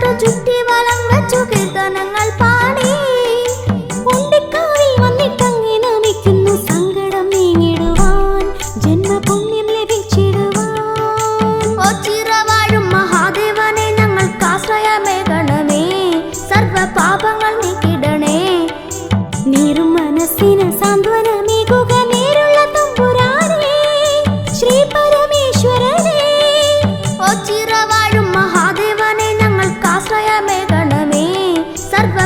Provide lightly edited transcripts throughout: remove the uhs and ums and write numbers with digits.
ചുറ്റി വലം വച്ചു കീർത്തനങ്ങൾ പാടി ഉണ്ടിക്കാവിൽ വന്നിട്ടങ്ങി നമിക്കുന്നു സങ്കടം നീങ്ങിടുവാൻ ജന്മപുണ്യം ലഭിച്ചിടുവാൻ. ഓ ചിറവാഴും മഹാദേവനെ ഞങ്ങൾക്ക് ആശ്രയമേകണമേ, സർവ പാപങ്ങൾ നീക്കിടണേ. നീറും മനസ്സിന് സാന്ത്വനമേകുക നേരുള്ള തമ്പുരാനേ, ശ്രീ പരമേശ്വരനേ. ഓ ചിറവാഴും മഹാദേവനെ ഞങ്ങൾക്ക് ആശ്രയമേകണമേ, സർവ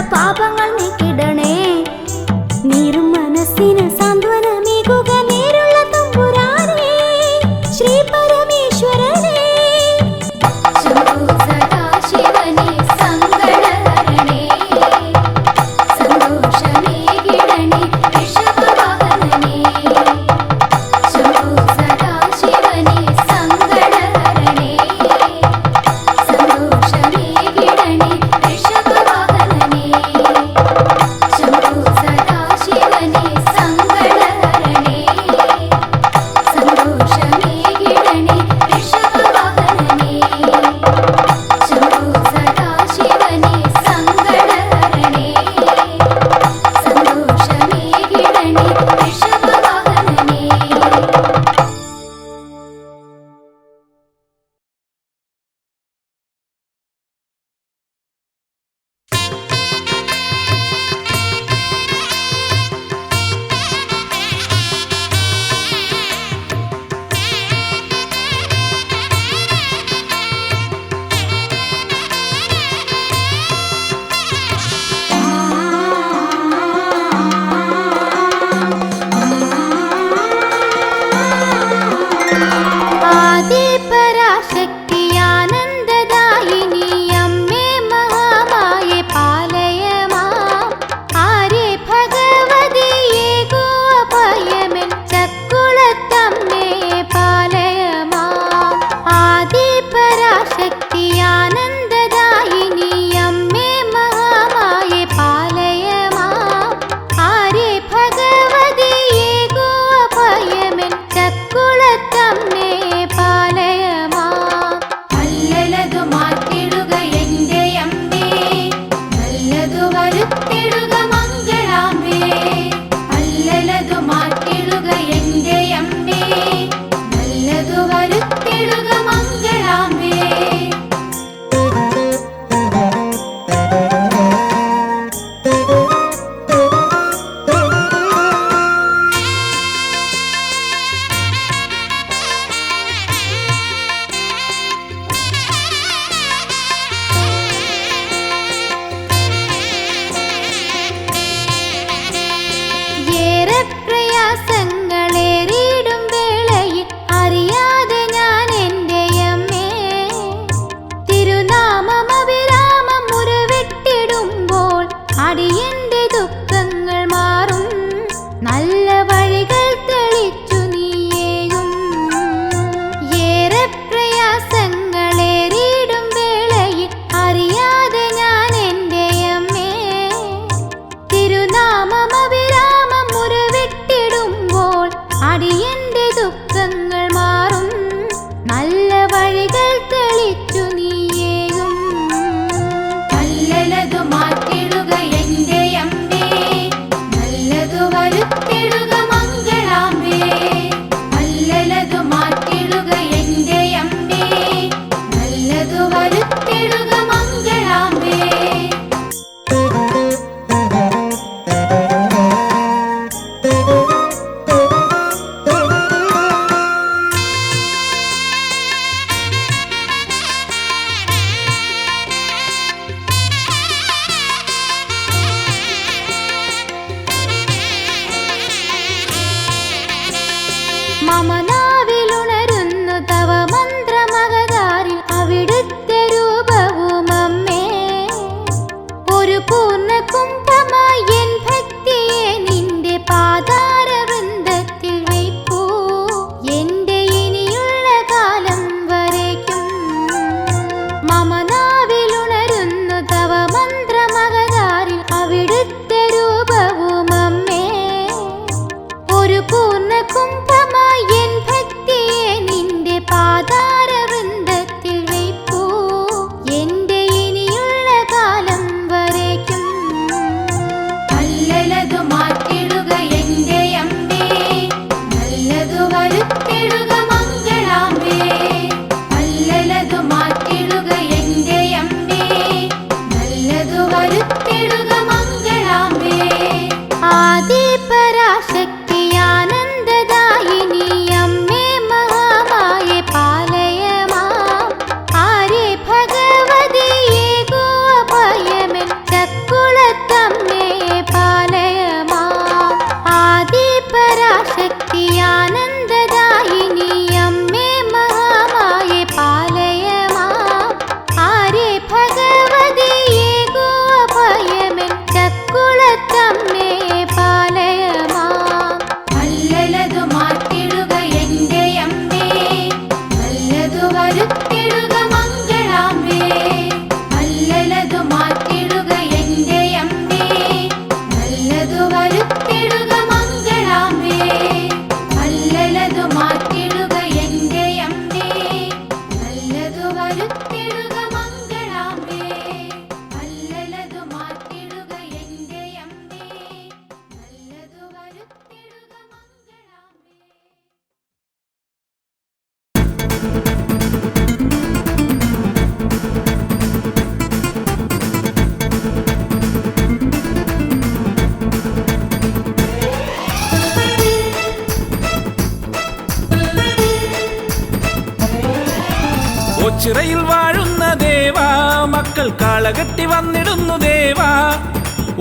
ഓച്ചിറയിൽ വാഴുന്ന ദേവാ മക്കൾ കാളകെട്ടി വന്നിടുന്നു ദേവാ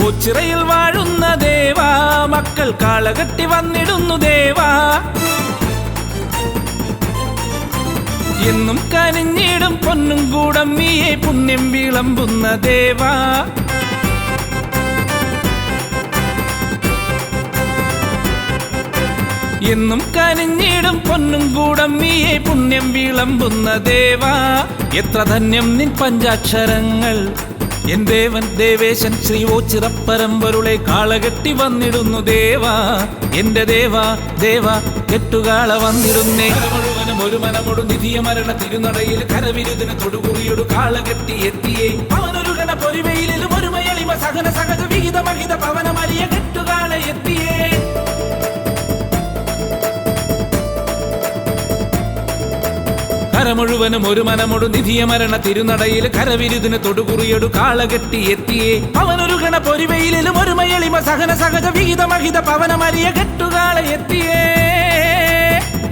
ഓച്ചിറയിൽ വാഴുന്ന ദേവാ മക്കൾ കാളകെട്ടി വന്നിടുന്നു ദേവാ എന്നും കനിഞ്ഞിടും പൊന്നും കൂടം നീയെ പുണ്യം വിളമ്പുന്ന ദേവാ എന്നും കനിഞ്ഞിടും പൊന്നും കൂടം നീയെ പുണ്യം വിളമ്പുന്ന ദേവാ എത്ര ധന്യം നിൻ പഞ്ചാക്ഷരങ്ങൾ എൻ ദേവൻ ദേവേശൻ ശ്രീ ഓച്ചിറപ്പരമ്പരുളെ കാളകെട്ടി വന്നിടുന്നു ദേവാ എന്റെ ദേവാ ദേവാ കെട്ടുകാള വന്നിടുന്നേ മുഴുവനും ഒരു മനമൊടു നിധിയ മരണ തിരുനടയിൽ കരവിരുദിന് തൊടുകുറിയൊടു കാളകെട്ടി എത്തിയേ അവനൊരു ഗണ പൊരിവയിലും ഒരു മയളിമ സഹന സഹജ വിഹിത മഹിത പവനമരിയ കെട്ടുകാള എത്തിയേ മുഴുവനും ഒരു മനമൊടു നിധിയ മരണ തിരുനടയിൽ കരവിരുദിന് തൊടുകുറിയൊടു കാളകെട്ടി എത്തിയേ അവനൊരു ഗണ പൊരിവയിലും ഒരു മയളിമ സഹന സഹജ വിഹിത മഹിത പവനമരിയ കെട്ടുകാള എത്തിയേ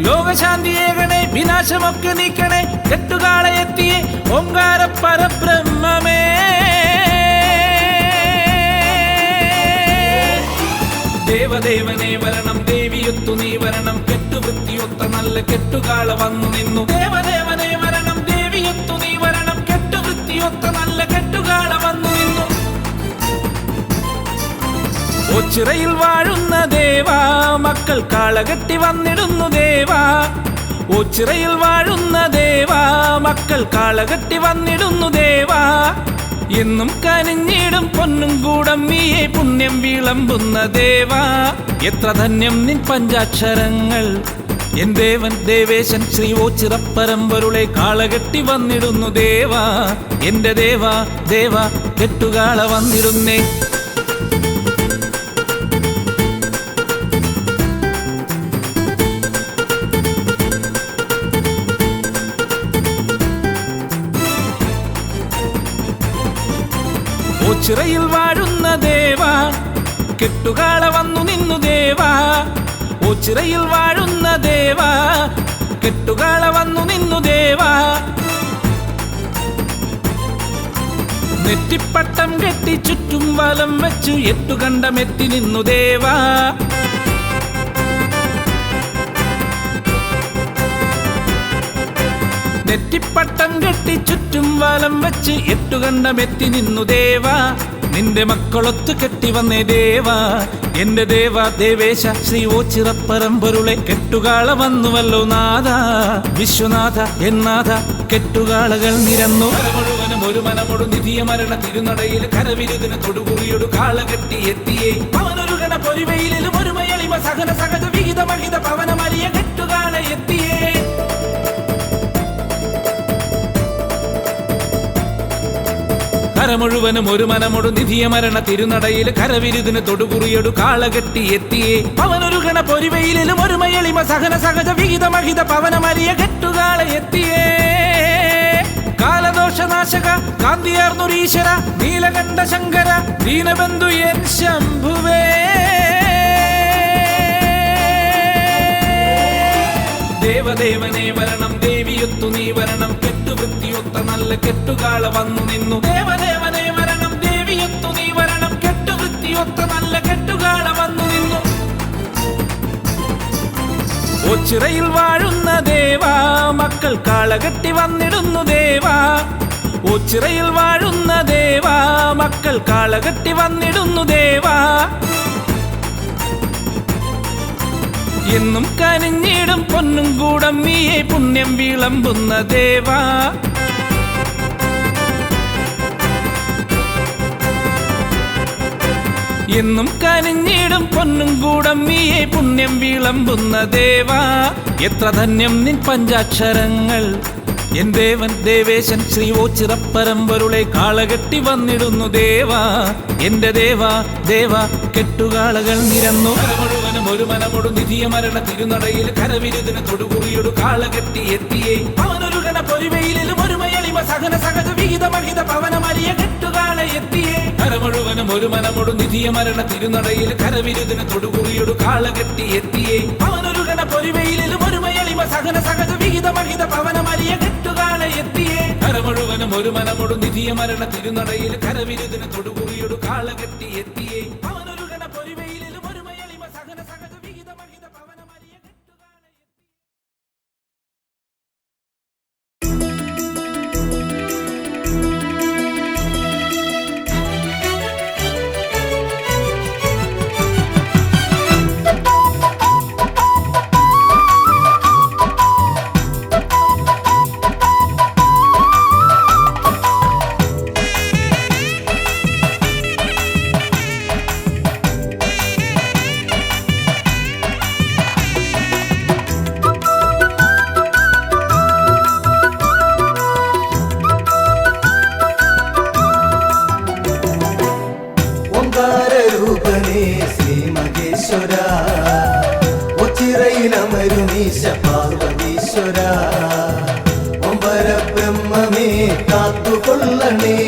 ലോകശാന്തിയേകണേ വിനാശമൊക്കെ നീക്കണേ കെട്ടുകാള എത്തിയേ ഓങ്കാര പരബ്രഹ്മമേ ദേവദേവനെ വരണം ദേവിയൊത്തു നീ വരണം കെട്ടുവൃത്തിയൊത്ത നല്ല കെട്ടുകാള വന്നു നിന്നു ദേവദേവനെ വരണം ദേവിയൊത്തു നീ വരണം കെട്ടുവൃത്തിയൊത്ത നല്ല കെട്ടുകാള വന്നു നിന്നു ഓച്ചിറയിൽ വാഴുന്ന ദേവാ മക്കൾ കാളകെട്ടി വന്നിടുന്നു ദേവാ ഓച്ചിറയിൽ വാഴുന്ന ദേവാ മക്കൾ കാളകെട്ടി വന്നിടുന്നു ദേവാ എന്നും കനിഞ്ഞിടും പൊന്നും കൂടം നീയെ പുണ്യം വിളമ്പുന്ന ദേവാ എത്ര ധന്യം നിൻ പഞ്ചാക്ഷരങ്ങൾ എൻ ദേവൻ ദേവേശൻ ശ്രീ ഓച്ചിറപ്പരമ്പരുളെ കാളകെട്ടി വന്നിടുന്നു ദേവാ എന്റെ ദേവാ ദേവാ കെട്ടുകാള വന്നിടുന്നേ ഓച്ചിറയിൽ വാഴുന്ന ദേവാ കെട്ടുകാള വന്നു നിന്നു ദേവാ ഓച്ചിറയിൽ വാഴുന്ന ദേവാ കെട്ടുകാള വന്നു നിന്നു ദേവാ നെറ്റിപ്പട്ടം കെട്ടി ചുറ്റും വലം വെച്ചു എട്ടുകണ്ടമെത്തി നിന്നു ദേവാ നെറ്റിപ്പട്ടം കെട്ടി ചുറ്റും വലം വെച്ച് എട്ടുകണ്ടമെത്തി നിന്നു ദേവാ നിന്റെ മക്കളൊത്തു കെട്ടി വന്നേ ദേവാ എന്റെ ദേവാ ദേവേശ ശ്രീ ഓച്ചിറപ്പരമ്പരുളെ കെട്ടുകാള വന്നുവല്ലോ നാഥ വിശ്വനാഥ എന്നാഥ കെട്ടുകാളകൾ നിരന്നു മുഴുവനും ഒരു മനമൊടു നിധിയ മരണ തിരുനടയിൽ കരവിരുദിന് തൊടുകുറിയൊടു കാളകെട്ടി എത്തിയേ അവനൊരു ഗണ പൊരിവയിലും ഒരു മയളിമ സഹന സഹജ വിഹിത മഹിത പവനമരിയ കെട്ടുകാള എത്തിയേ മുഴുവനും ഒരു മനമൊടു നിധിയ മരണ തിരുനടയിൽ കരവിരുദിന് തൊടുകുറിയൊടു കാളകെട്ടി എത്തിയേ അവനൊരു ഗണ പൊരിവയിലും ഒരു മയളിമ സഹന സഹജ വിഹിത മഹിത പവനമരിയ കെട്ടുകാള എത്തിയേ കാലദോഷനാശക കാന്തിയാർന്നൊരീശ്വര നീലകണ്ഠ ശങ്കര ദീനബന്ധു എൻ ശംഭുവേ ദേവദേവനെ വരണം ദേവിയൊത്തു നീ വരണം കെട്ടുവൃത്തിയൊത്ത നല്ല കെട്ടുകാള വന്നു നിന്നു ദേവദേവനെ വരണം ദേവിയൊത്തു നീ വരണം കെട്ടുവൃത്തിയൊത്ത നല്ല കെട്ടുകാള വന്നു നിന്നു ഓച്ചിറയിൽ വാഴുന്ന ദേവാ മക്കൾ കാളകെട്ടി വന്നിടുന്നു ദേവാ ഓച്ചിറയിൽ വാഴുന്ന ദേവാ മക്കൾ കാളകെട്ടി വന്നിടുന്നു ദേവാ എന്നും കനിഞ്ഞിടും പൊന്നും കൂടം നീയെ പുണ്യം വിളമ്പുന്ന ദേവാ എന്നും കനിഞ്ഞിടും പൊന്നും കൂടം നീയെ പുണ്യം വിളമ്പുന്ന ദേവാ എത്ര ധന്യം നിൻ പഞ്ചാക്ഷരങ്ങൾ എൻ ദേവൻ ദേവേശൻ ശ്രീ ഓച്ചിറപ്പരമ്പരുളെ കാളകെട്ടി വന്നിടുന്നു ദേവാ എന്റെ ദേവാ ദേവാ കെട്ടുകാളകൾ നിരന്നു മുഴുവനും ഒരു മനമൊടു നിധിയ മരണ തിരുനടയിൽ കരവിരുദിന് തൊടുകുറിയൊടു കാളകെട്ടി എത്തിയേ അവനൊരു ഗണ പൊരിവയിലും ഒരു മയളിമ സഹന സഹജ വിഹിത മഹിത പവനമരിയ കെട്ടുകാള എത്തിയേ മുഴുവനും ഒരു മനമൊടു നിധിയ മരണ തിരുനടയിൽ കരവിരുദിന് തൊടുകുറിയൊടു കാളകെട്ടി എത്തിയേ അവനൊരു ഗണ പൊരിവയിലും ഒരു മയളിമ സഹന സഹജ വിഹിത മഹിത പവനമരിയ കെട്ടുകാള എത്തിയേ മുഴുവനും ഒരു മനമൊടു നിധിയ മരണ തിരുനടയിൽ കരവിരുതിന് തൊടുകുറിയൊടു കാളകെട്ടി എത്തിയേ അവനൊരു ഗണ പൊരിവയിലും ഒരു മയളിമ സഹന സഹജ വിഹിത മഹിത പവനമരിയ കെട്ടുകാണ ഓംകാരൂപനേ ശ്രീ മഹേശ്വര ഉച്ചിറയിലമരുമീശ പാർവതീശ്വര ഒമ്പര ബ്രഹ്മമേ കാത്തുകൊള്ളണേ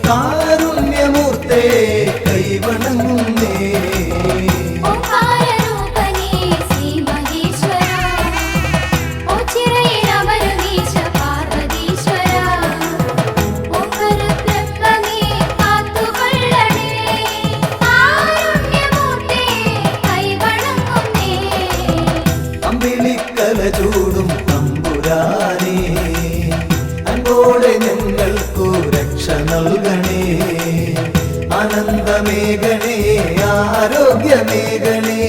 കാരുണ്യമൂർത്തേ കൈവണങ്ങുന്നേ ഓംകാരൂപനേ ശ്രീ മഹേശ്വര ഉച്ചിറയിലമരുമീശ പാർവതീശ്വര ഒമ്പര ബ്രഹ്മമേ കാത്തുകൊള്ളണേ കാരുണ്യമൂർത്തേ കൈവണങ്ങുന്നേ അമ്പിളിക്കല ചൂടും തമ്പുരാനേ അൻപോടെ ഞങ്ങൾക്കു രക്ഷ നൽകണേ ആനന്ദമേഘണേ ആരോഗ്യമേഘണേ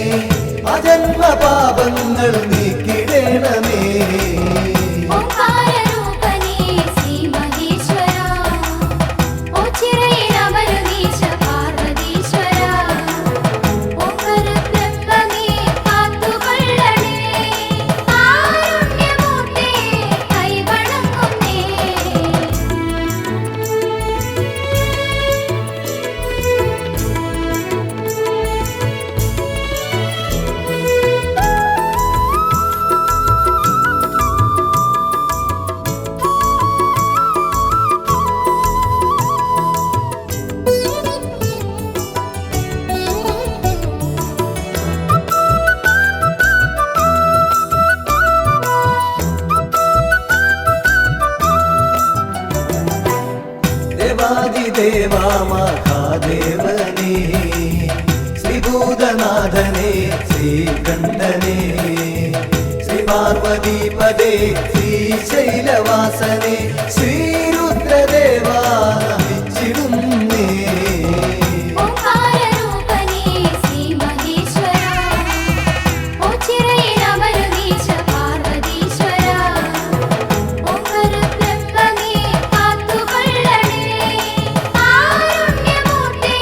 അജന്മ പാപങ്ങൾ നീക്കിടണമേ ഓംകാരൂപനേ ശ്രീ മഹേശ്വര ഉച്ചിറയിലമരുമീശ പാർവതീശ്വര ഒമ്പര ബ്രഹ്മമേ കാത്തുകൊള്ളണേ കാരുണ്യമൂർത്തേ കൈവണങ്ങുന്നേ ദേവാദിദേവാ മഹാദേവനേ ശ്രീഭൂതനാഥനേ ശ്രീകണ്ഠനേ ശ്രീ പാർവതീപദേ ശ്രീശൈലവാസനേ ശ്രീരുദ്രദേവാ നമിച്ചിടുന്നേ ഓംകാരൂപനേ ശ്രീ മഹേശ്വര ഉച്ചിറയിലമരുമീശ പാർവതീശ്വര ഒമ്പര ബ്രഹ്മമേ കാത്തുകൊള്ളണേ കാരുണ്യമൂർത്തേ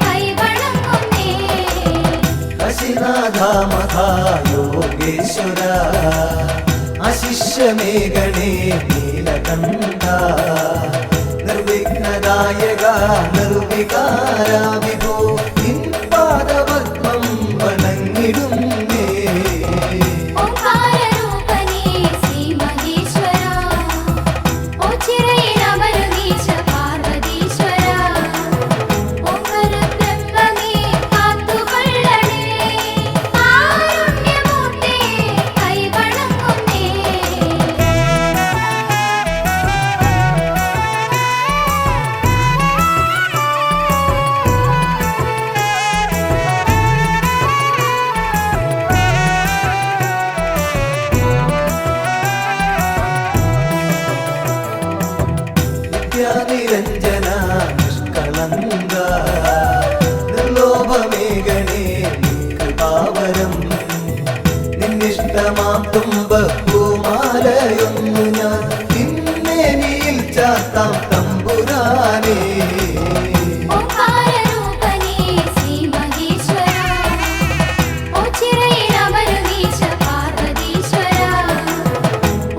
കൈവണങ്ങുന്നേ കാശിനാഥ മഹാ യോഗേശ്വര അശിഷ്യമേഘണേ നീലകണ്ഠ നിർവിഘ്നദായക നിർവികാര വിഭോ നിൻ പാദപത്മം വണങ്ങിടുന്നേ ഓംകാരൂപനേ ശ്രീ മഹേശ്വര ഉച്ചിറയിലമരുമീശ പാർവതീശ്വര ഒമ്പര ബ്രഹ്മമേ കാത്തുകൊള്ളണേ കാരുണ്യമൂർത്തേ കൈവണങ്ങുന്നേ നിത്യാനിരഞ്ജന നിഷ്കളങ്ക നിർലോഭമേഘണേ കൃപാവരം നിന്നിഷ്ടമാം തുമ്പപ്പൂമാലയൊന്നു ഞാൻ നിന്നേനിയിൽ ചാത്താം തമ്പുരാനേ ഓംകാരൂപനേ ശ്രീ മഹേശ്വര ഉച്ചിറയിലമരുമീശ പാർവതീശ്വര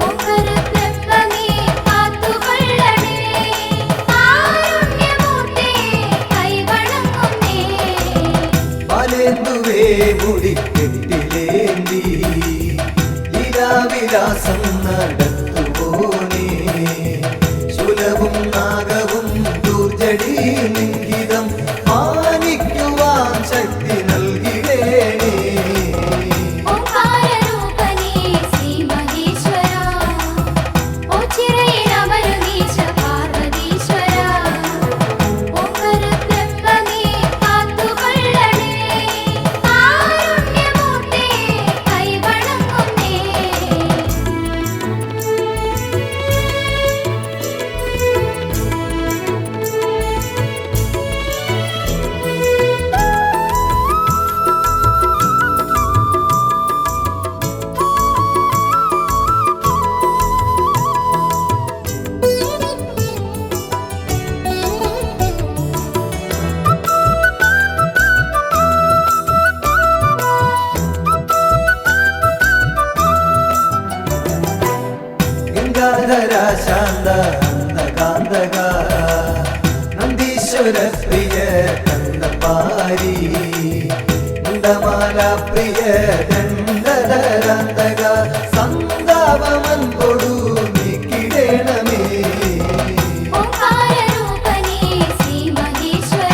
ഒമ്പര ബ്രഹ്മമേ കാത്തുകൊള്ളണേ കാരുണ്യമൂർത്തേ കൈവണങ്ങുന്നേ ബാലേന്ദുവേ മുടിക്കെട്ടിലേന്തി ലീലാവിലാസം നടത്തുപോനേ ശൂലവും നാഗവും ദൂർജടി ലിംഗിതം മാനിക്കുവാൻ ശക്തി നൽകിടേണേ ഓംകാരൂപനേ ശ്രീ മഹേശ്വര ഉച്ചിറയിലമരുമീശ സർവേശ്വര പ്രിയ കണ്ടപാരി മുണ്ടമാല പ്രിയ ദണ്ഡധരാന്തക സന്താപമൻകൊടു നീക്കിടേണമേ ഓംകാരരൂപനേ ശ്രീ മഹേശ്വര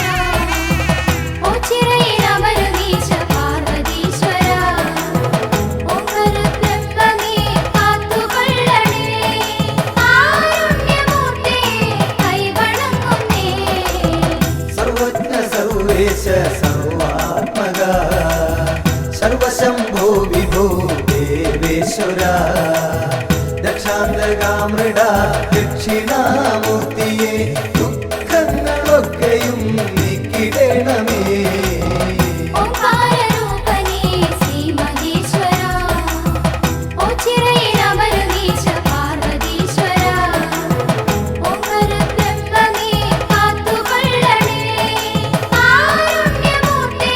ഓച്ചിറയിലമരുമീശ പാർവതീശ്വര ഓംകരബ്രഹ്മമേ കാത്തുകൊള്ളണേ കാരുണ്യമൂർത്തേ കൈവണങ്ങുന്നേ സർവജ്ഞ സർവേശ സർവാത്മക സർവശംഭോ വിഭോ ദേവേശ്വര ദക്ഷാന്തകാമൃഡ ദക്ഷിണാമൂർത്തിയെ ദുഃഖങ്ങളൊക്കെയും നീക്കിടേണമേ ഓംകാരരൂപനേ ശ്രീ മഹേശ്വര ഓച്ചിറയിലമരുമീശ പാർവതീശ്വര ഓംകരബ്രഹ്മമേ കാത്തുകൊള്ളണേ കാരുണ്യമൂർത്തേ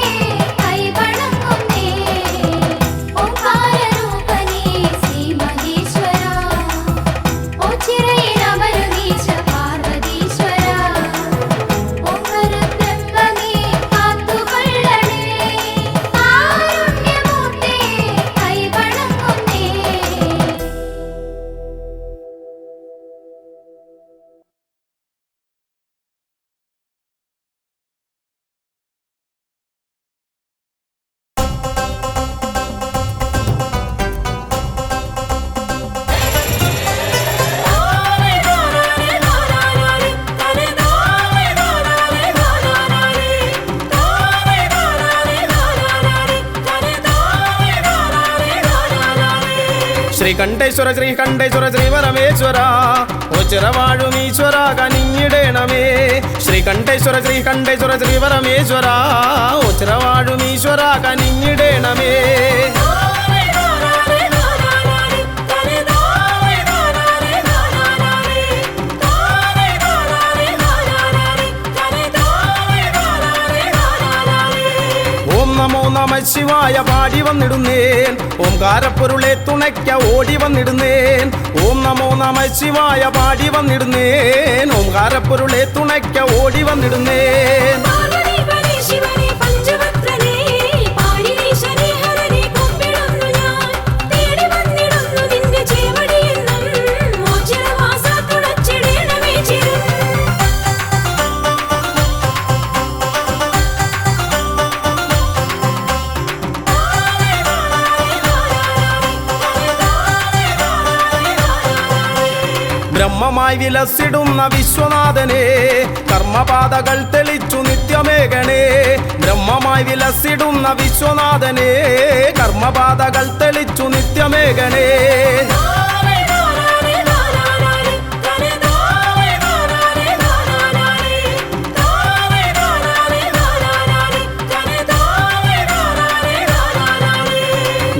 കൈവണങ്ങുന്നേ ഓംകാരരൂപനേ ശ്രീ മഹേശ്വര ഓച്ചിറയിലമരുമീശ പാർവതീശ്വര ഓംകരബ്രഹ്മമേ കാത്തുകൊള്ളണേ കാരുണ്യമൂർത്തേ കൈവണങ്ങുന്നേ ശ്രീകണ്ഠേശ്വര ശ്രീകണ്ഠേശ്വര ശ്രീപരമേശ്വര ഓച്ചിറവാഴുമീശ്വര കനിഞ്ഞിടേണമേ ശ്രീകണ്ഠേശ്വര ശ്രീകണ്ഠേശ്വര ശ്രീപരമേശ്വര ഓച്ചിറവാഴുമീശ്വര കനിഞ്ഞിടേണമേ ഓം നമോ നമ ശിവായ പാടി വന്നിടുന്നേൻ ഓംകാരപ്പൊരുളെ തുണയ്ക്ക ഓടി വന്നിടുന്നേൻ ഓം നമോ നമ ശിവായ പാടി വന്നിടുന്നേൻ ഓംകാരപ്പൊരുളെ തുണയ്ക്ക ഓടി വന്നിടുന്നേൻ പാർവതി പരേ ശിവനേ പഞ്ചവക്രനേ പാരിണീശനേ ഹരനേ കുമ്പിടുന്നു ഞാൻ തേടി വന്നിടുന്നു നിന്റെ ചേവടിയെന്നും മോചനവാസ തുണച്ചിടേണമേ ചിരം ബ്രഹ്മമായി വിലസിടുന്ന വിശ്വനാഥനെ കർമ്മപാതകൾ തെളിച്ചു നിത്യമേകണേ ബ്രഹ്മമായി വിലസിടുന്ന വിശ്വനാഥനെ കർമ്മപാതകൾ തെളിച്ചു നിത്യമേകണേ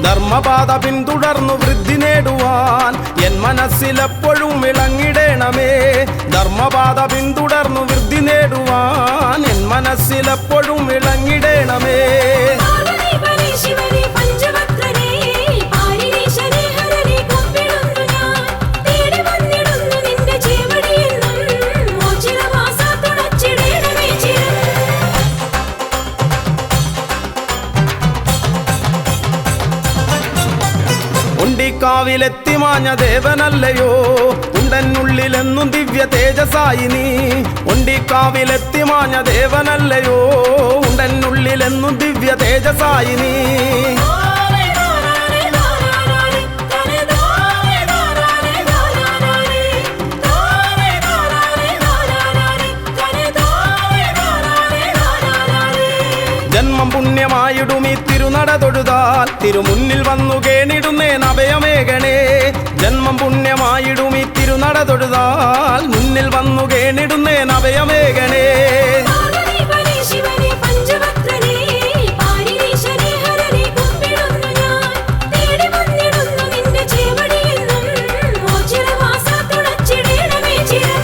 ധർമ്മപാത പിന്തുടർന്നു വൃദ്ധി നേടുവാൻ എൻ മനസ്സിലെപ്പോഴും വിളങ്ങിടേണമേ ധർമ്മപാത പിന്തുടർന്നു വൃദ്ധി നേടുവാൻ എൻ മനസ്സിലെപ്പോഴും വിളങ്ങിടേണമേ പാർവതി പരേ ശിവനേ പഞ്ചവക്രനേ പാരിണീശനേ ഹരനേ കുമ്പിടുന്നു ഞാൻ തേടി വന്നിടുന്നു നിന്റെ ചേവടിയെന്നും മോചനവാസ തുണച്ചിടേണമേ ചിരം ഉണ്ടിക്കാവിലെത്തിമാഞ്ഞ ദേവനല്ലയോ ഉണ്ടനുള്ളിലെന്നും ദിവ്യ തേജസായി നീ ഉണ്ടിക്കാവിലെത്തിമാഞ്ഞ ദേവനല്ലയോ ഉണ്ടനുള്ളിലെന്നും ദിവ്യ തേജസായി നീ ജന്മം പുണ്യമായിടും ഈ തിരുനട തൊഴുതാൽ തിരുമുന്നിൽ വന്നു കേണിടുന്നേൻ അഭയമേകണേ ജന്മം പുണ്യമായിടും ഈ തിരുനട തൊഴുതാൽ മുന്നിൽ വന്നു കേണിടുന്നേൻ അഭയമേകണേ പാർവതി പരേ ശിവനേ പഞ്ചവക്രനേ പാരിണീശനേ ഹരനേ കുമ്പിടുന്നു ഞാൻ തേടി വന്നിടുന്നു നിന്റെ ചേവടിയെന്നും മോചനവാസ തുണച്ചിടേണമേ ചിരം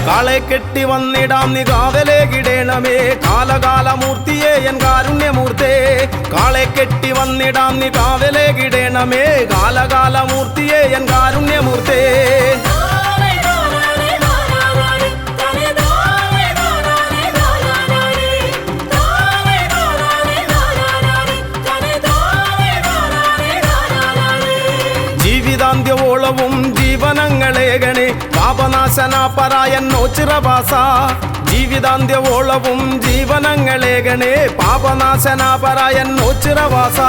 കാളെ കെട്ടി വന്നിടാം നീ കാവലേകിടേണമേ കാലകാലമൂർത്തിയെ എൻ കാരുണ്യമൂർത്തേ കാളെ കെട്ടി വന്നിടാം നീ കാവലേകിടേണമേ കാലകാലമൂർത്തി മൂർത്തിയെ എൻ കാരുണ്യമൂർത്തേ. ജീവിതാന്ത്യവോളവും ജീവനങ്ങളേകണേ പാപനാശന പരായന്നോ ചിറവാസ. ജീവിതാന്ത്യവോളവും ജീവനങ്ങളേകണേ പാപനാശന പരായന്നോ ചിറവാസ.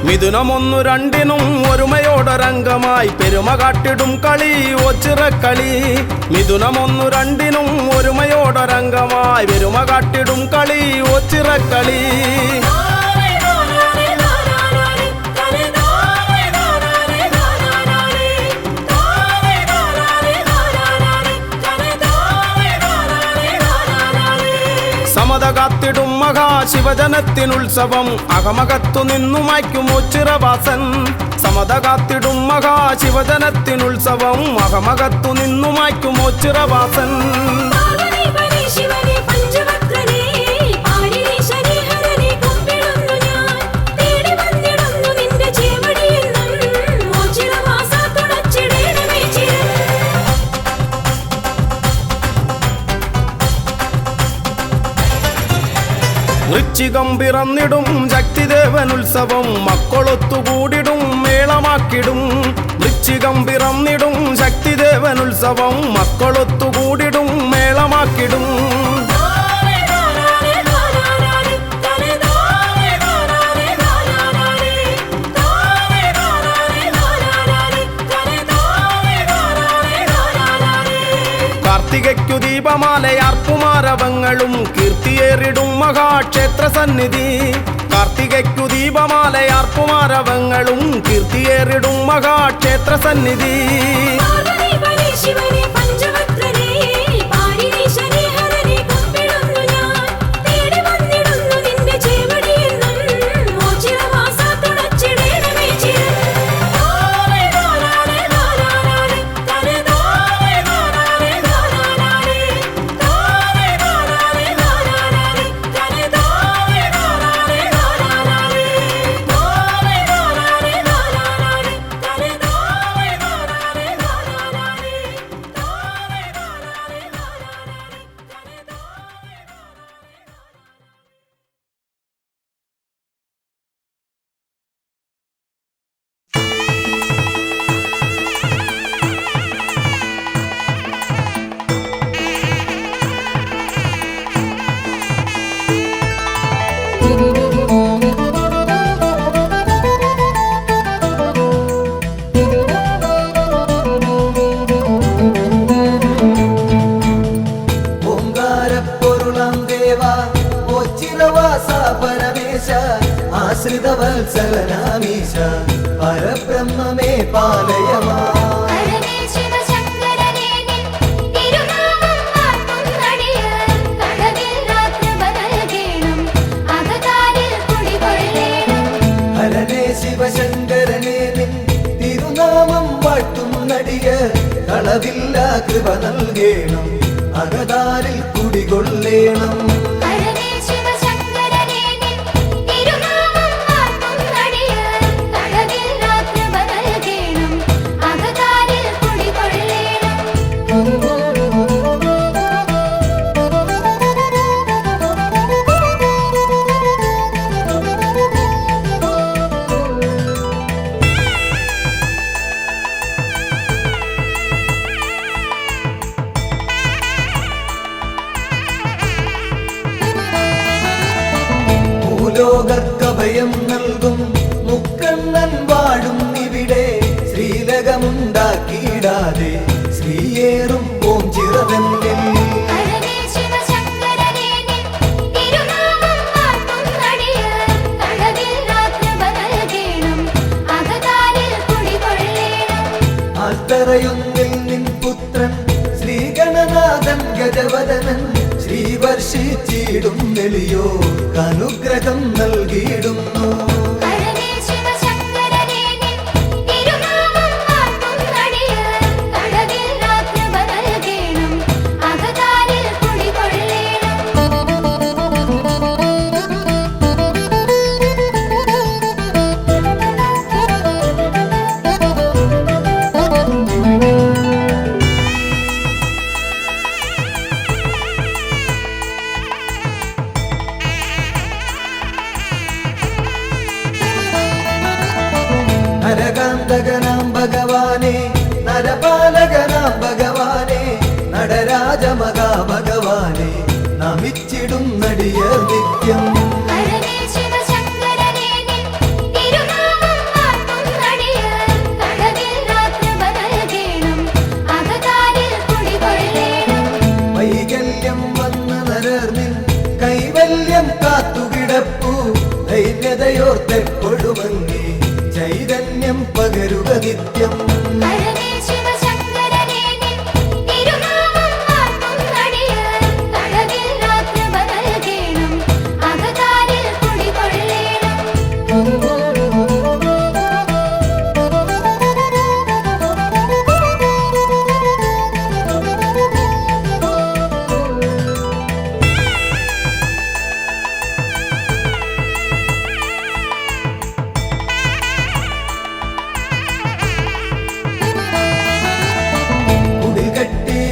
മിഥുനമൊന്നു രണ്ടിനും ഒരുമയോടൊരംഗമായി പെരുമ കാട്ടിടും കളി ഒച്ചിറക്കളി. മിഥുനമൊന്നു രണ്ടിനും ഒരുമയോടൊരംഗമായി പെരുമ കാട്ടിടും കളി ഒച്ചിറക്കളി. സമത കാത്തിടും മഹാശിവജനത്തിനുത്സവം അകമകത്തു നിന്നു മായ്ക്കും ഒച്ചിറവാസൻ. സമത കാത്തിടും മഹാശിവജനത്തിനുത്സവം അകമകത്തു നിന്നു മായ്ക്കും ഒച്ചിറവാസൻ. വൃശ്ചികം പിറന്നിടും ശക്തിദേവനുത്സവം മക്കളൊത്തുകൂടിടും മേളമാക്കിടും. വൃശ്ചികം പിറന്നിടും ശക്തിദേവനുത്സവം മക്കളൊത്തുകൂടിടും മേളമാക്കിടും. കാർത്തികയ്ക്കു ദീപമാലയാർപ്പുമാരവങ്ങളും കീർത്തിയേറിടും മഹാക്ഷേത്ര സന്നിധി. കാർത്തികയ്ക്കു ദീപമാലയാർപ്പുമാരവങ്ങളും കീർത്തിയേറിടും മഹാക്ഷേത്ര സന്നിധി. ആശ്രിതവത്സലനാമീശ പരബ്രഹ്മമേ പാലയമാ. ഹരനേ ശിവശങ്കരനേ നിൻ തിരുനാമം വാഴ്ത്തും നടിയ കളവില്ല കൃപ നൽകേണം അകതാരിൽ കുടികൊള്ളേണം. ലോകക്കഭയം നൽകും മുക്കണ്ണൻ വാഴും ഇവിടെ. ശ്രീലകമുണ്ടാക്കിയിടാതെ ശ്രീയേറും ഓം ചിറവെന്നിൽ. ആൽത്തറയൊന്നിൽ നിൻ പുത്രൻ ശ്രീഗണനാഥൻ പങ്കജവദനൻ ശ്രീവർഷിച്ചിടും നെളിയോ അനുഗ്രഹം നൽകിയിടുന്നു. നരകാന്തകനാം ഭഗവാനെ, നരപാലകനാം ഭഗവാനെ, നടരാജമകാ ഭഗവാനെ നമിച്ചിടും നടിയർ നിത്യം. വൈകല്യം വന്ന നരർനിൻ കൈവല്യം കാത്തുകിടപ്പു ദൈന്യതയോർത്തെക്കൊടുമങ്ങി ചൈതന്യം പകരുക നിത്യം.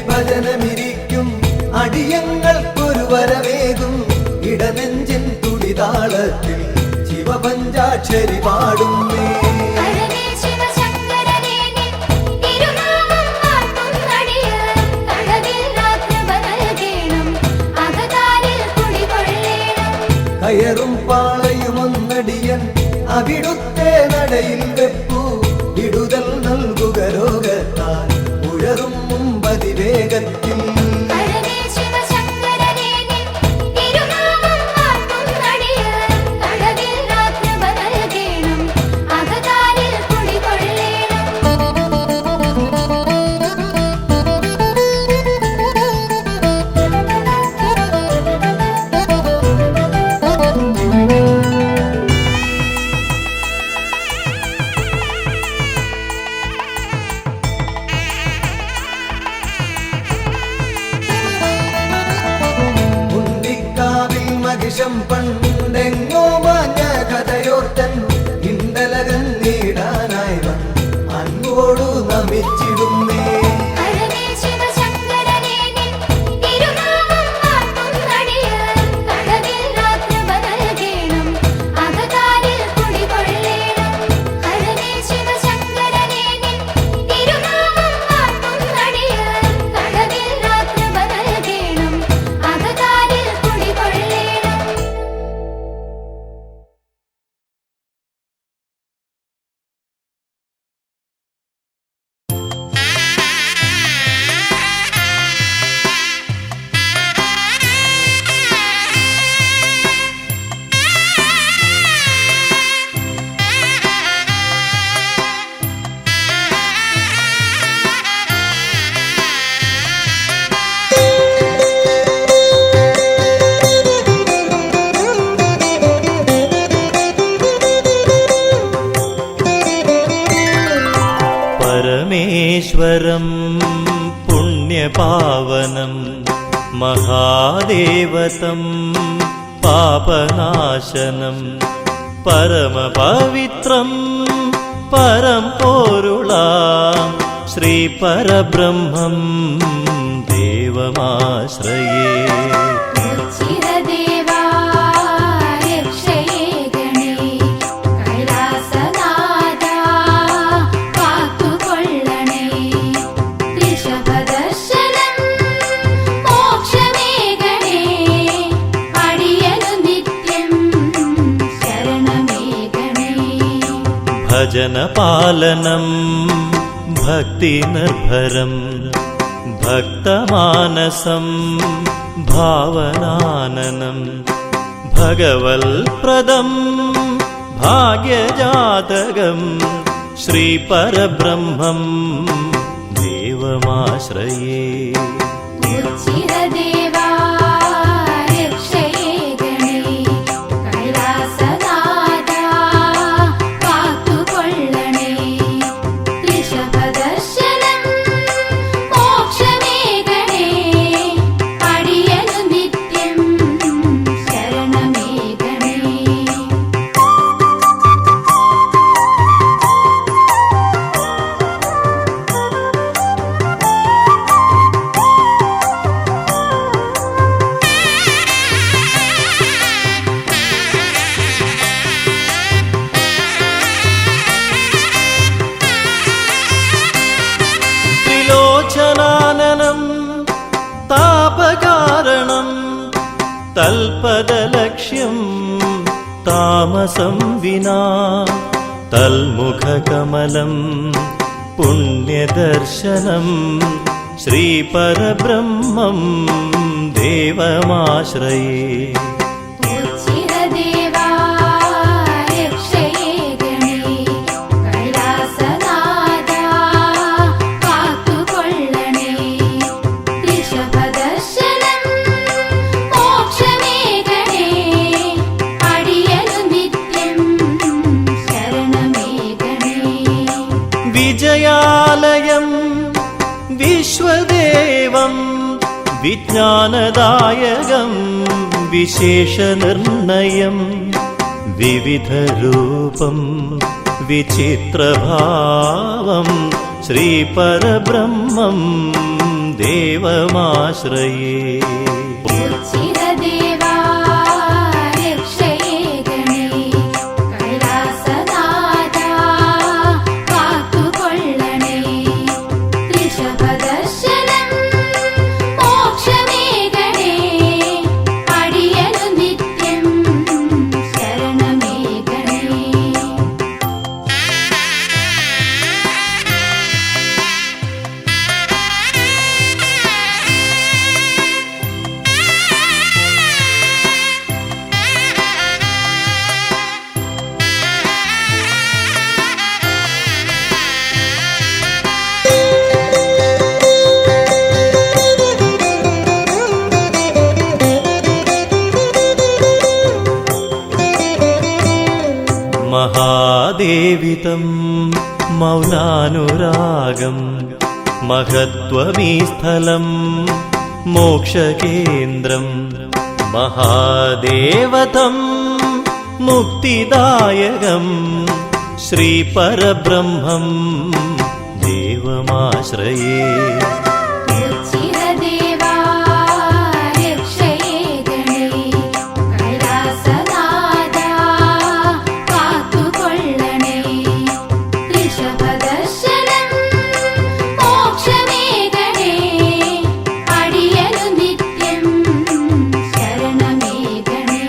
ഭജനമിരിക്കും അടിയങ്ങൾക്കൊരു വരവേകും ഇടനെഞ്ചിൻ തുടിതാളത്തിൽ ശിവപഞ്ചാക്ഷരി പാടുന്നേ. കയറും പാളയുമൊന്നടിയൻ അവിടുത്തെ നടയിൽ വെപ്പു വിടുതൽ നൽകുക രോഗത്താൽ ഉഴറും മുമ്പതിവേഗത്തിൽ. മഹിഷം പണ്ടെങ്ങോ മാഞ്ഞ കഥയോർത്തൻ ഇണ്ടലകൻ നേടാനായി അൻപോടു നമിച്ചിടുന്നേ. परमेश्वरं पुण्यपावनं महादेवतं पापनाशनं परमपवित्रं परं पोरुळां श्रीपरब्रह्मं देवमाश्रये. भजनपालनं भक्तिनिर्भरं भक्तमानसं भावनाननं भगवल्प्रदं भाग्यजातकं श्रीपरब्रह्मं देवमाश्रये. ഉച്ചിരദേവാ രക്ഷയേകണേ കൈലാസനാഥാ കാത്തുകൊള്ളണേ ഋഷഭദർശനം മോക്ഷമേകണേ അടിയനു നിത്യം ശരണമേകണേ ത്രിലോചനാനനം താപകാരണം തൽപദലക്ഷ്യം താമസം വിനാ തൽമുഖകമലം പുണ്യദർശനം ശ്രീപരബ്രഹ്മം ദേവമാശ്രയേ ഉച്ചിരദേവാ രക്ഷയേകണേ കൈലാസനാഥാ കാത്തുകൊള്ളണേ ഋഷഭദർശനം മോക്ഷമേകണേ അടിയനു നിത്യം ശരണമേകണേ വിജയാലയം വിശ്വദേവം വിജ്ഞാനദായകം വിശേഷനിർണയം വിവിധരൂപം വിചിത്രഭാവം ശ്രീപരബ്രഹ്മം ദേവമാശ്രയേ ഉച്ചിരദേവാ രക്ഷയേകണേ കൈലാസനാഥാ കാത്തുകൊള്ളണേ ഋഷഭദർശനം മോക്ഷമേകണേ അടിയനു നിത്യം ശരണമേകണേ മഹാദേവിതം മൗനാനുരാഗം മഹത്വമീ സ്ഥലം മോക്ഷകേന്ദ്രം മഹാദേവതം മുക്തിദായകം ശ്രീപരബ്രഹ്മം ദേവമാശ്രയേ ഉച്ചിരദേവാ രക്ഷയേകണേ കൈലാസനാഥാ കാത്തുകൊള്ളണേ ഋഷഭദർശനം മോക്ഷമേകണേ അടിയനു നിത്യം ശരണമേകണേ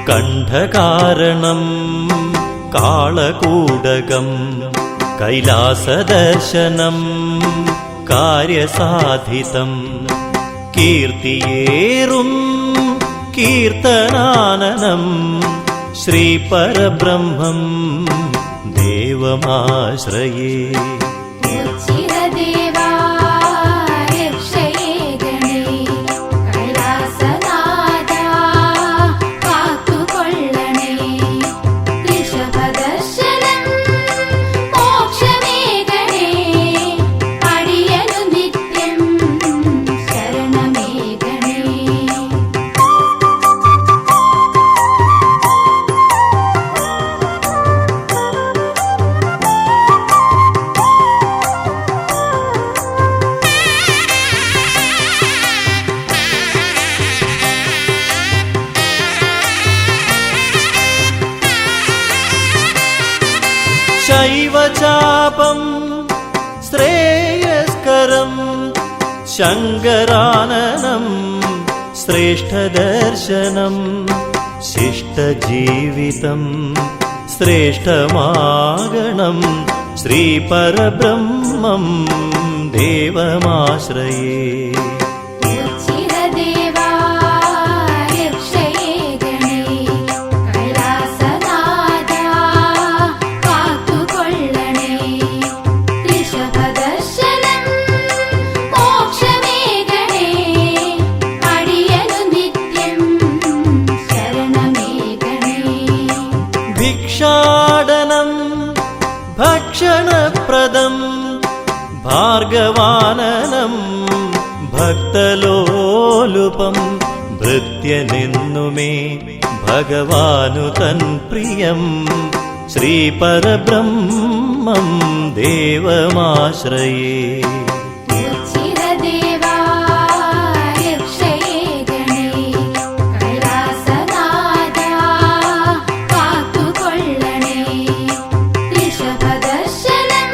കണ്ഠകാരണം കാളകൂടകം കൈലാസദർശനം കാര്യസാധിതം കീർത്തിയേറും കീർത്തനാനനം ശ്രീപരബ്രഹ്മം ദേവമാശ്രയേ ഉച്ചിരദേവാ രക്ഷയേകണേ കൈലാസനാഥാ കാത്തുകൊള്ളണേ ഋഷഭദർശനം മോക്ഷമേകണേ അടിയനു നിത്യം ശരണമേകണേ ശൈവചാപം ശ്രേയസ്കരം ശങ്കരാനനം ശ്രേഷ്ഠദർശനം ശിഷ്ടജീവിതം ശ്രേഷ്ഠമാഗണം ശ്രീപരബ്രഹ്മം ദേവമാശ്രയേ ഉച്ചിരദേവാ രക്ഷയേകണേ കൈലാസനാഥാ കാത്തുകൊള്ളണേ ഋഷഭദർശനം മോക്ഷമേകണേ ഭാഗ്യവാനനം ഭക്തലോലുപം ഭൃത്യനെന്നുമേ ഭഗവാനു തൻ പ്രിയം ശ്രീപരബ്രഹ്മം ദേവമാശ്രയേ ഉച്ചിരദേവാ രക്ഷയേ ഗണേ കൈലാസനാഥാ കാത്തുകൊള്ളണേ ഋഷഭദർശനം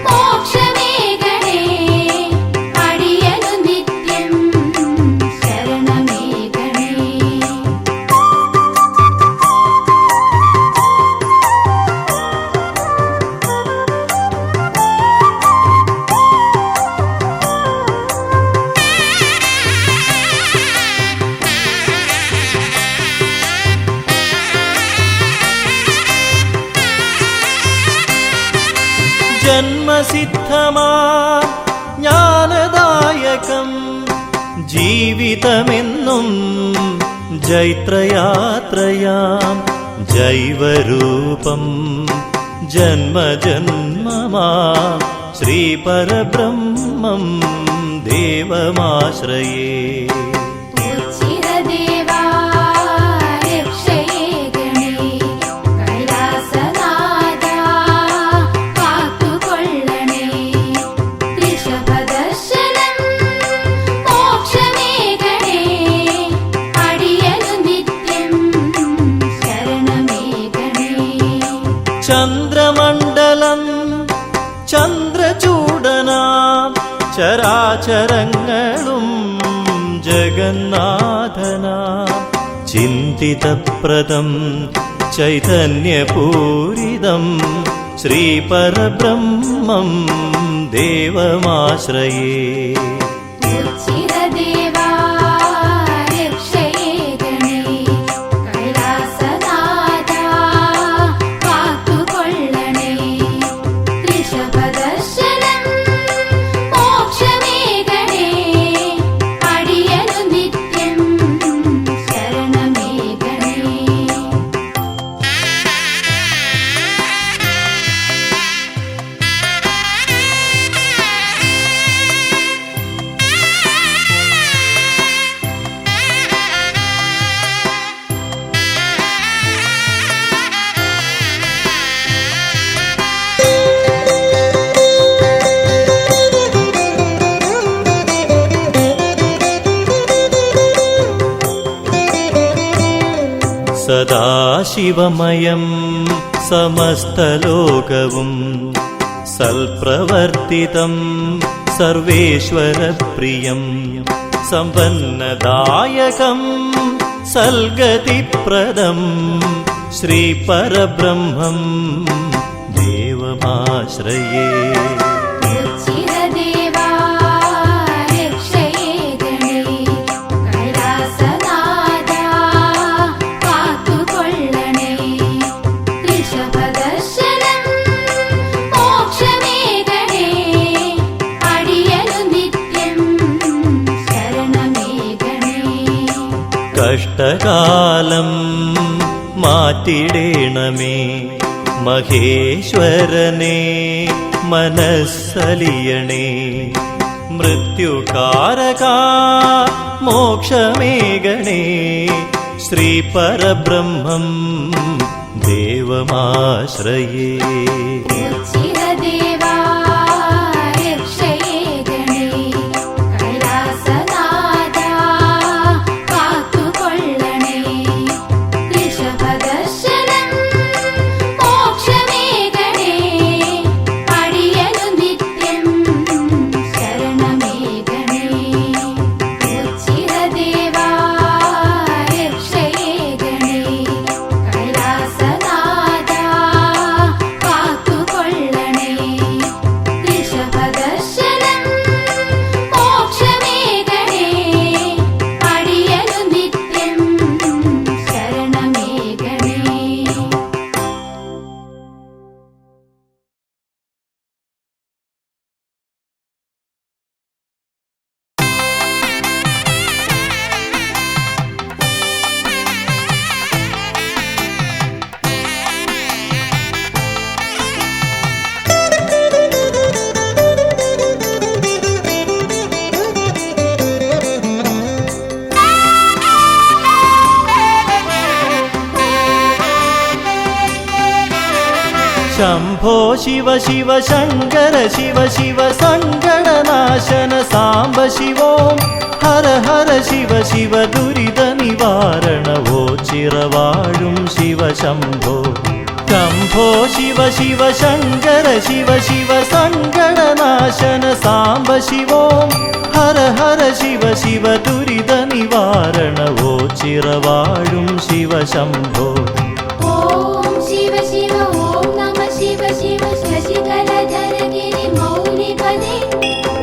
മോക്ഷമേ ഗണേ അടിയനു നിത്യം ശരണമേ ഗണേ ജന്മസിദ്ധമാ ജ്ഞാനദായകം ജീവിതമെന്നും ജൈത്രയാത്രയാം ജൈവരൂപം ജന്മജന്മമാ ശ്രീപരബ്രഹ്മം ദേവമാശ്രയേ ഉച്ചിരദേവാ രക്ഷയേ ഗണേ കൈലാസനാഥാ കാത്തുകൊള്ളണേ ഋഷഭദർശനം മോക്ഷമേ ഗണേ അടിയനു നിത്യം ശരണമേ ഗണേ ചന്ദ്രമണ്ഡലം ചന്ദ്രചൂടനാം ചരാചരങ്ങളും ജഗന്നാഥനാം ചിന്തിതപ്രദം ചൈതന്യപൂരിതം ശ്രീപരബ്രഹ്മം ദേവമാശ്രയേ ഉച്ചിരദേവാ രക്ഷയേ ഗണേ കൈലാസനാഥാ കാത്തുകൊള്ളണേ ഋഷഭദർശനം മോക്ഷമേ ഗണേ അടിയനു നിത്യം ശരണമേ ഗണേ സദാശിവമയം സമസ്തലോകവും സൽപ്രവർത്തിതം സർവേശ്വരപ്രിയം സമ്പന്നദായകം സൽഗതിപ്രദം ശ്രീപരബ്രഹ്മം ദേവമാശ്രയേ ഉച്ചിരദേവാ രക്ഷയേ ഗണേ കൈലാസനാഥാ കാത്തുകൊള്ളണേ ഋഷഭദർശനം മോക്ഷമേ ഗണേ അടിയനു നിത്യം ശരണമേ ഗണേ കഷ്ടകാലം മാറ്റിടേണമേ മഹേശ്വരനെ മനസ്സലിയണേ മൃത്യുകാരക മോക്ഷമേകണേ ശ്രീപരബ്രഹ്മം ദേവമാശ്രയേ ഉച്ചിരദേവാ രക്ഷയേ ഗണേ കൈലാസനാഥാ കാത്തുകൊള്ളണേ ഋഷഭദർശനം മോക്ഷമേ ഗണേ അടിയനു നിത്യം ശരണമേ ഗണേ ഉച്ചിരദേവാ രക്ഷയേ ഗണേ കൈലാസനാഥാ കാത്തുകൊള്ളണേ ശംഭോ ശിവ ശിവ ശങ്കര ശിവ ശിവ സങ്കടനാശന സാംബ ശിവോം ഹര ഹര ശിവ ശിവ ദുരിത നിവാരണവോ ചിറവാഴും ശിവ ശംഭോ ശംഭോ ശിവ ശിവ ശങ്കര ശിവ ശിവ സങ്കടനാശന സാംബ ശിവോം ഹര ഹര ശിവ ശിവ ദുരിത നിവാരണവോ ചിറവാഴും ശിവ ശംഭോ ഓം ശിവ ശിവ ഓം നമ ശിവ ശിവ ശശികലധര ഗിരി മൗലിപദേ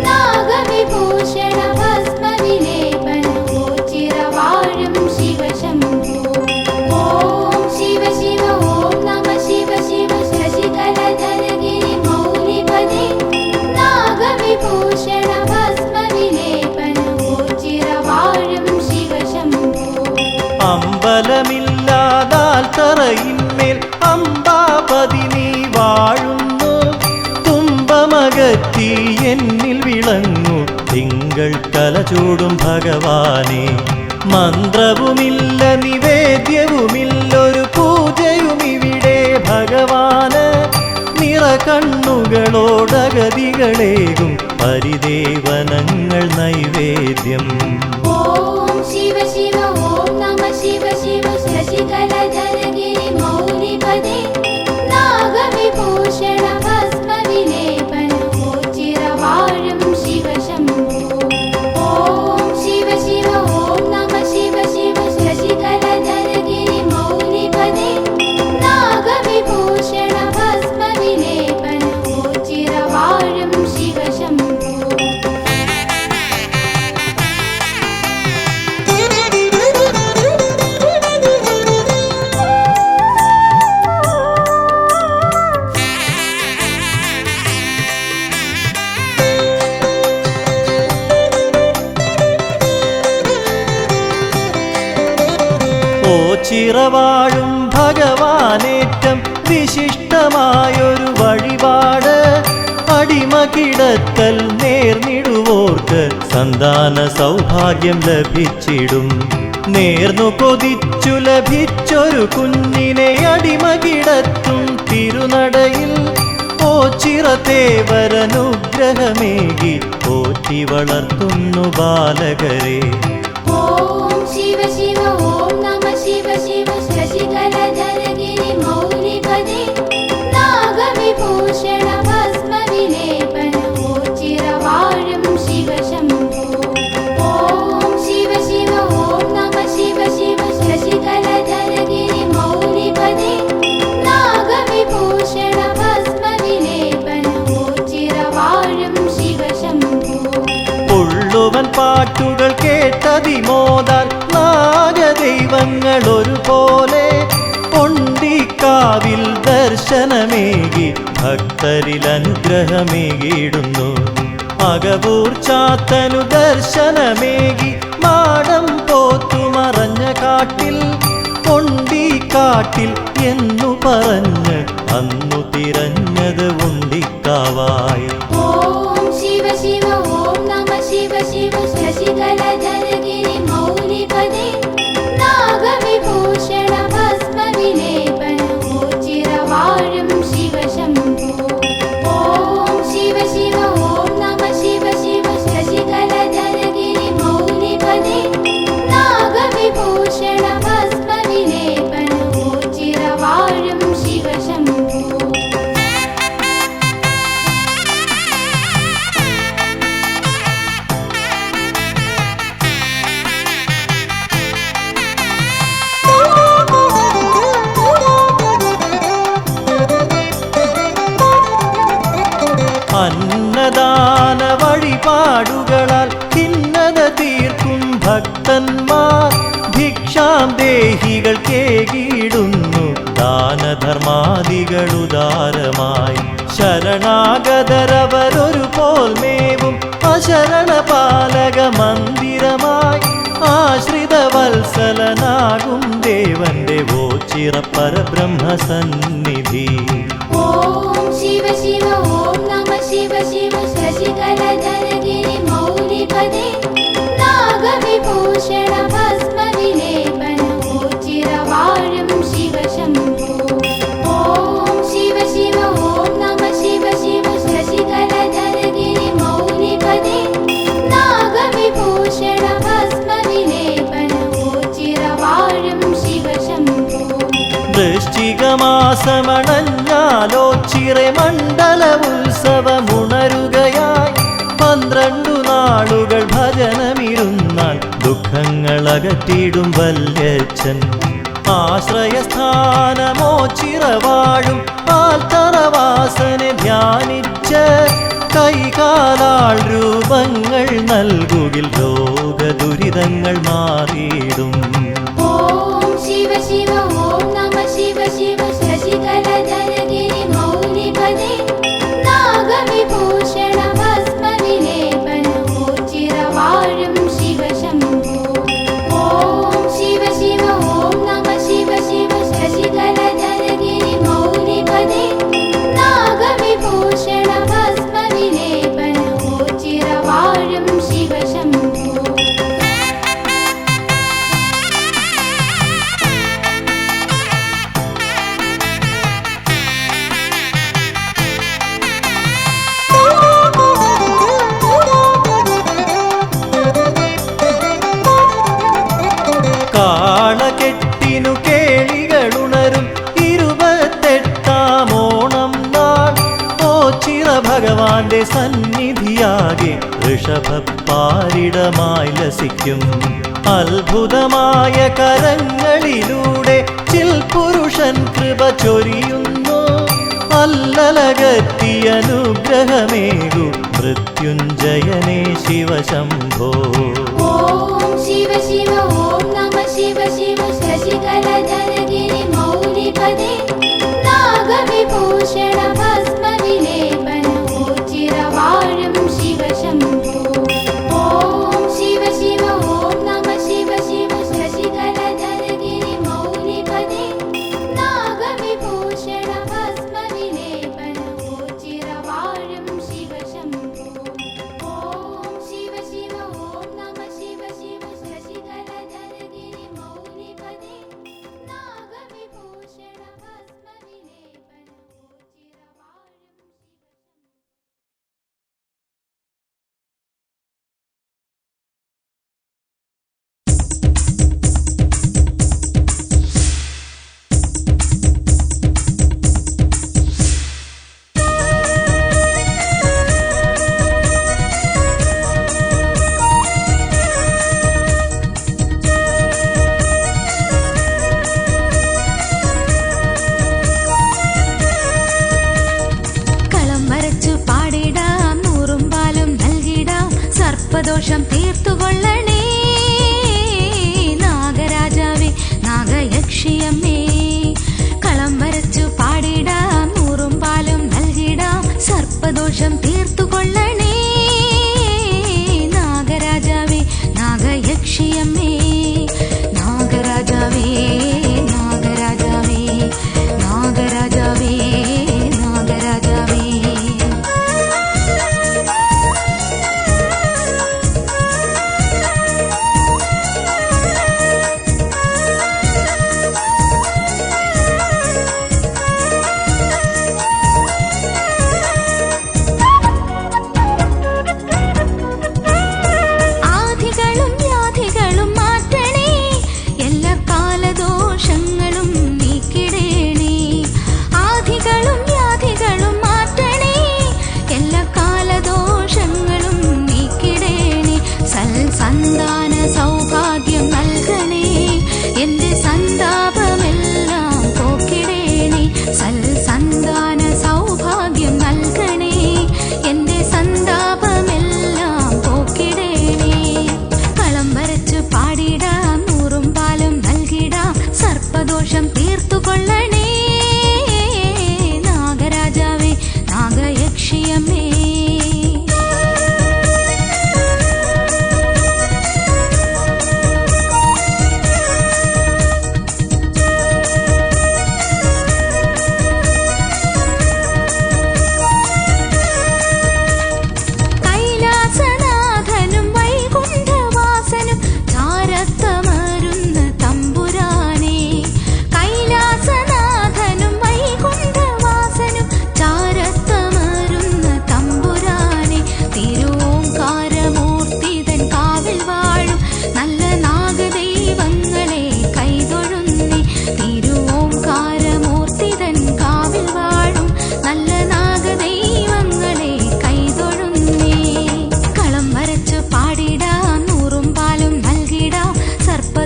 നാഗവിഭൂഷണ ഭസ്മ വിലേപന ചിരവാഴും ശിവ ശംഭോ ഓം ശിവ ശിവ ഓം നമ ശിവ ശിവ ശശികലധര ഗിരി മൗലിപദേ നാഗവിഭൂഷണ ഭസ്മ വിലേപന ചിരവാഴും ശിവ ശംഭോ അമ്പലമില്ലാതാൽ തറയിന്മേൽ അംബാപതി നീ വാഴുന്നു തുമ്പമകറ്റി എന്നിൽ വിളങ്ങു തിങ്കൾ കലചൂടും ഭഗവാനെ മന്ത്രവുമില്ല നിവേദ്യവുമില്ലൊരു പൂജയുമിവിടെ ഭഗവാന് നിറകണ്ണുകളോടഗതികളേകും പരിദേവനങ്ങൾ നൈവേദ്യം ഓം ശിവ ശിവ ഓം നമ ശിവ ശിവ ശശികലധര ഗിരി മൗലിപദേ നാഗവിഭൂഷണ ഭസ്മ വിലേപന ചിരവാഴും ശിവ ശംഭോ ഓം ശിവ ശിവ ഓം നമ ശിവ ശിവ ശശികലധര ഗിരി മൗലിപദേ നാഗവിഭൂഷണ ഭസ്മ വിലേപന ചിരവാഴും ശിവ ശംഭോ ഓ ചിറവാഴും ഭഗവാനേറ്റം വിശിഷ്ടമായൊരു വഴിപാട് അടിമ കിടത്തൽ നേർന്നിടുവോർക്ക് സന്താന സൗഭാഗ്യം ലഭിച്ചിടും നേർന്നു കൊതിച്ചു ലഭിച്ചൊരു കുഞ്ഞിനെ അടിമ കിടത്തും തിരുനടയിൽ ഓ ചിറതേവരനുഗ്രഹമേകി പോറ്റി വളർത്തുന്നു ബാലകരെ ഓം ശിവ ശിവ ഓം നമ ശിവ ശിവ ശശികലധര ഗിരി മൗലിപദേ നാഗവിഭൂഷണ ഭസ്മ വിലേപന ചിരവാഴും ശിവ ശംഭോ ഓം ശിവ ശിവ ഓം നമ ശിവ ശിവ ശശികലധര ഗിരി മൗലിപദേ നാഗവിഭൂഷണ ഭസ്മ വിലേപന ചിരവാഴും ശിവ ശംഭോ ഉള്ളുവൻ പാട്ടുകൾ കേട്ടതിമോദാൽ നാഗദൈവങ്ങൾ ഒരുപോലെ പൊണ്ടിക്കാവിൽ ദർശനമേകി ഭക്തരിൽ അനുഗ്രഹമേകിയിടുന്നു അകവൂർ ചാത്തനു ദർശനമേകി മാടം പോത്തു മറഞ്ഞ കാട്ടിൽ പൊണ്ടിക്കാട്ടിൽ എന്നു പറഞ്ഞ് അന്നു തിരഞ്ഞത് ഉണ്ടിക്കാവായി ഓം ശിവ ശിവ ഓം നമ ശിവ ശിവ ശശികലധര ഗിരി മൗലിപദേ നാഗവിഭൂഷണ ഭസ്മ വിലേപന ചിരവാഴും ശിവ ശംഭോ ഓം ശിവ ശിവ ഓം നമ ശിവ ശിവ ശശികലധര ഗിരി മൗലിപദേ നാഗവിഭൂഷണ ഭസ്മ വിലേപന ചിരവാഴും ശിവ ശംഭോ അന്നദാന വഴിപാടുകളാൽ ഖിന്നത തീർക്കും ഭക്തന്മാർ ഭിക്ഷാം ദേഹികൾ കേകിടുന്നു ദാനധർമാദികളുദാരമായി ശരണാഗതരവരൊരു പോൽ മേവും അശരണ പാലക മന്ദിരമായി ആശ്രിത വത്സലനാകും ദേവന്റെ ഓച്ചിറ പരബ്രഹ്മസന്നിധി ഓം ശിവ ശിവ ഓം നമ ശിവ ശിവ ശശികലധര ഗിരി മൗലിപദേ നാഗവിഭൂഷണ ഭസ്മ വിലേപന ചിരവാഴും ശിവ ശംഭോ ഓം ശിവ ശിവ ചിങ്ങമാസമണഞ്ഞാലോ ചിറമണ്ഡല ഉത്സവമുണരുകയായി 12 നാളുകൾ ഭജനമിരുന്നാൽ ദുഃഖങ്ങളകറ്റിടും വല്യച്ഛൻ ആശ്രയസ്ഥാനമോ ചിറവാഴും ആൽത്തറവാസനെ ധ്യാനിച്ച് കൈകാലാൾ രൂപങ്ങൾ നൽകുകിൽ രോഗദുരിതങ്ങൾ മാറിയിടും. ഓം ശിവ ശിവ ഓം നമ ശിവ ശിവ ശശികലധരഗിരി മൗലിപദേ നാഗവിഭൂഷണ ഭസ്മ വിലേപനമോ ചിരവാഴും ശിവ ശംഭോ. ഓം ശിവ ശിവ ഓം നമ ശിവ ശിവ ശശികലധരഗിരി മൗലിപദേ നാഗവിഭൂഷണ ഭസ്മ വിലേപനമോ ചിരവാഴും ശിവ ശംഭോ. കാളകെട്ടിനു കേളികളുണരും 28-ാം ഓണം നാൾ ഓച്ചിറ ഭഗവാന്റെ സന്നിധിയാകെ ഋഷഭപ്പാരിടമായി ലസിക്കും. അത്ഭുതമായ കരങ്ങളിലൂടെ ചിൽപുരുഷൻ കൃപ ചൊരിയുന്നു. അല്ലലകത്തി അനുഗ്രഹമേകു മൃത്യുഞ്ജയനേ ശിവശംഭോ. ഓം ശിവ ശിവ ഓം നമ ശിവ ശിവ ശശികലധരഗിരി മൗലിപദേ നാഗവിഭൂഷണ ഭസ്മ വിലേപനമോ ചിരവാഴും ശിവ ശംഭോ. ഓം ശിവ ശിവ ഓം നമ ശിവ ശിവ ശശികലധരഗിരി മൗലിപദേ നാഗവിഭൂഷണ ഭസ്മ വിലേപനമോ ചിരവാഴും ശിവ ശംഭോ. ഓം ശിവ ശിവ ഓം നമ ശിവ ശിവ ശശികലധരഗിരി മൗലിപദേ നാഗവിഭൂഷണ ഭസ്മ വിലേപനമോ ചിരവാഴും ശിവ സർപ്പദോഷം തീർത്തുകൊള്ളണേ നാഗരാജാവേ നാഗയക്ഷിയമ്മേ. കളം വരച്ചു പാടിടാം നൂറും പാലും നൽകിടാം സർപ്പദോഷം തീർത്തുകൊള്ളണേ നാഗരാജാവേ നാഗയക്ഷിയമ്മേ. നാഗരാജാവേ നാഗരാജാവേ നാഗരാജാവേ നാഗരാജാവേ. സന്താന സൗഭാഗ്യം നൽകണേ എന്റെ സന്താപമെല്ലാം പോക്കിടേണേ. സന്താന സൗഭാഗ്യം നൽകണേ എന്റെ സന്താപമെല്ലാം പോക്കിടേണേ. കളം വരച്ചു പാടിടാം നൂറും പാലും നൽകിടാം സർപ്പദോഷം തീർത്തുകൊള്ളണേ നാഗരാജാവേ നാഗയക്ഷിയമ്മേ. കൈലാസനാഥനും വൈകുണ്ഠവാസനും ചാരത്തമരുന്ന തമ്പുരാനേ.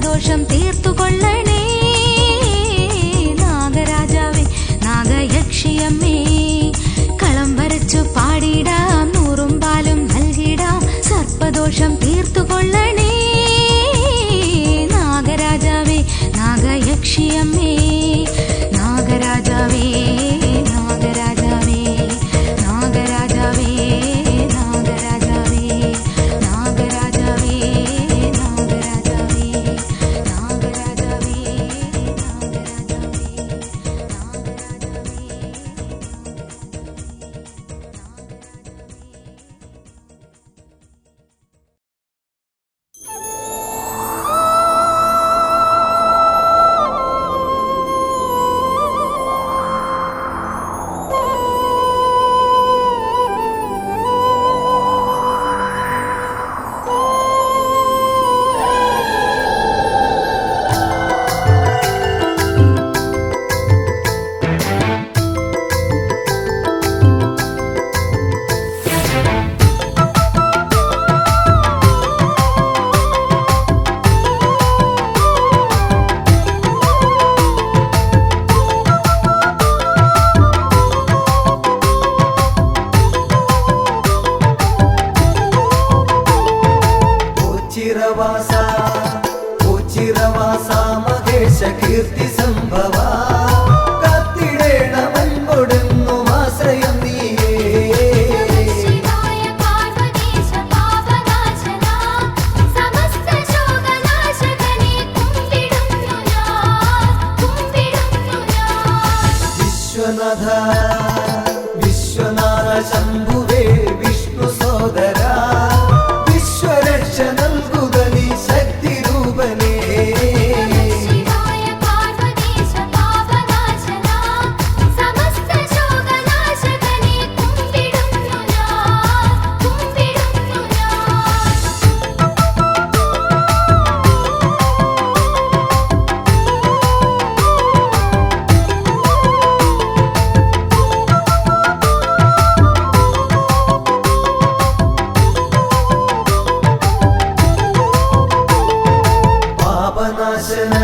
സർപ്പദോഷം തീർത്തുകൊള്ളണേ നാഗരാജാവേ നാഗയക്ഷിയമ്മേ. കളം വരച്ചു പാടിടാം നൂറും പാലും നൽകിടാം സർപ്പദോഷം തീർത്തുകൊള്ളണേ നാഗരാജാവേ നാഗയക്ഷിയമ്മേ. നാഗരാജാവേ നാഗരാജാവേ നാഗരാജാവേ നാഗരാജാവേ നാഗരാജാവേ നാഗരാജാവേ നാഗരാജാവേ ചിരവാസ മഹേശ കീർത്തി സംഭവ കാത്തിടേണമെൻപൊടുന്നും ആശ്രയം നീയേ. ശിവായ പാർവതീശ പാപനാശന സമസ്ത ശോകനാശകനെ കുമ്പിടുന്നു ഞാൻ. വിശ്വനാഥ വിശ്വനാഥ ശംഭുവേ വിഷ്ണു സോദര വിശ്വരക്ഷ നൽകുക നീ ശക്തി രൂപനേ. ശിവായ പാർവതീശ പാപനാശന സമസ്ത ശോകനാശകനെ കുമ്പിടുന്നു ഞാൻ. പാപനാശന